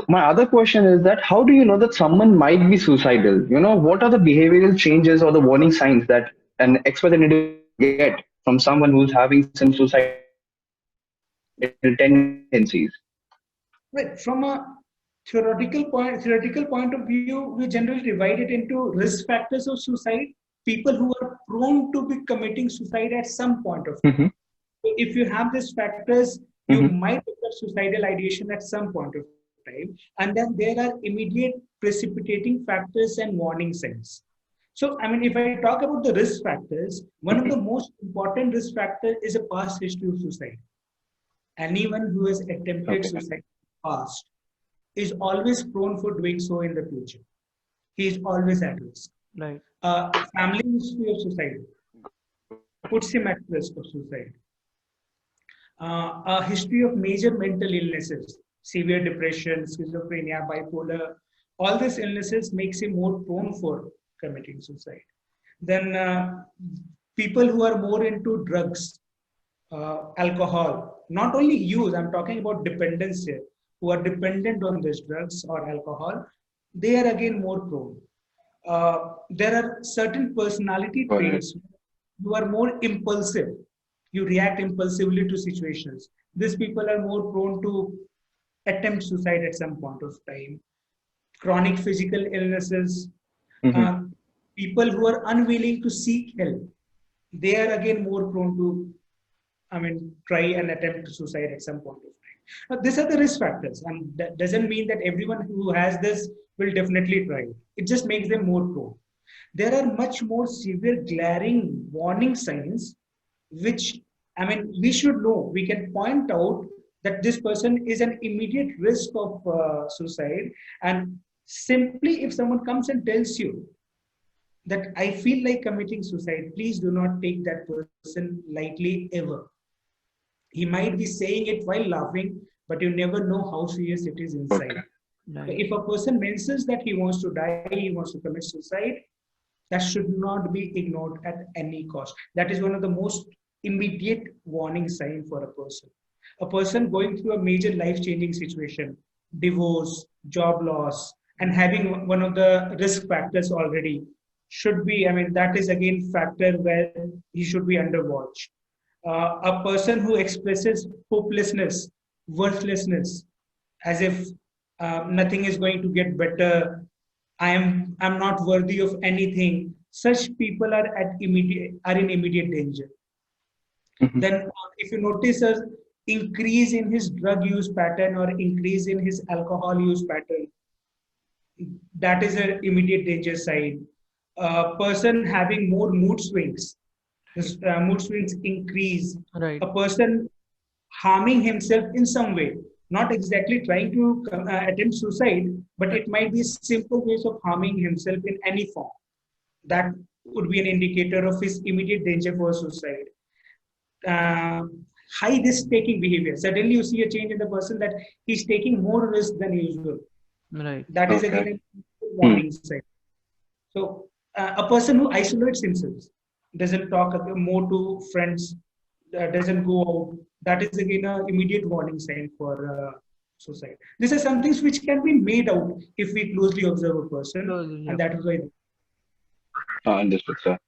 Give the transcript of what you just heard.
my other question is that how do you know that someone might be suicidal? What are the behavioral changes or the warning signs that an expert individual can get from someone who's having some suicidal tendencies? Right. From a theoretical point of view, we generally divide it into risk factors of suicide, people who are prone to be committing suicide at some point of time. Hmm. So if you have these factors, you Hmm. might develop suicidal ideation at some point of time. And then there are immediate precipitating factors and warning signs. So, I mean, if I talk about the risk factors, one of the most important risk factor is a past history of suicide. Anyone who has attempted Okay. suicide in the past is always prone for doing so in the future. He is always at risk. Right. Family history of suicide puts him at risk of suicide. A history of major mental illnesses, severe depression, schizophrenia, bipolar, all these illnesses makes him more prone for committing suicide. Then people who are more into drugs, alcohol, not only use, I'm talking about dependence here, who are dependent on these drugs or alcohol, they are again more prone. There are certain personality Got it. traits. You are more impulsive. You react impulsively to situations. These people are more prone to attempt suicide at some point of time. Chronic physical illnesses, Hmm. uh, people who are unwilling to seek help, they are again more prone to, I mean, try and attempt suicide at some point of time. These are the risk factors, and that doesn't mean that everyone who has this will definitely try. It just makes them more prone. There are much more severe, glaring warning signs, which, I mean, we should know. We can point out that this person is an immediate risk of suicide, and simply if someone comes and tells you that I feel like committing suicide, please do not take that person lightly ever. He might be saying it while laughing, but you never know how serious it is inside. Okay. So Right. if a person mentions that he wants to die, he wants to commit suicide, that should not be ignored at any cost. That is one of the most immediate warning sign for a person. A person going through a major life-changing situation, divorce, job loss, and having one of the risk factors already should be, I mean, that is again factor where he should be under watch. A person who expresses hopelessness, worthlessness, as if nothing is going to get better. I'm not worthy of anything. Such people are in immediate danger. Hmm. Then, if you notice a increase in his drug use pattern or increase in his alcohol use pattern, that is an immediate danger sign. A person having more mood swings, his mood swings increase. Right. A person harming himself in some way, not exactly trying to attempt suicide, but it might be simple ways of harming himself in any form. That would be an indicator of his immediate danger for suicide. Uh, High risk taking behavior. Suddenly, you see a change in the person that he's taking more risk than usual. Right. That is Okay. again a Hmm. warning sign. So, a person who isolates himself, doesn't talk more to friends, doesn't go out, that is again an immediate warning sign for suicide. These are some things which can be made out if we closely observe a person, Closely, and yep. that is why. Understood, sir.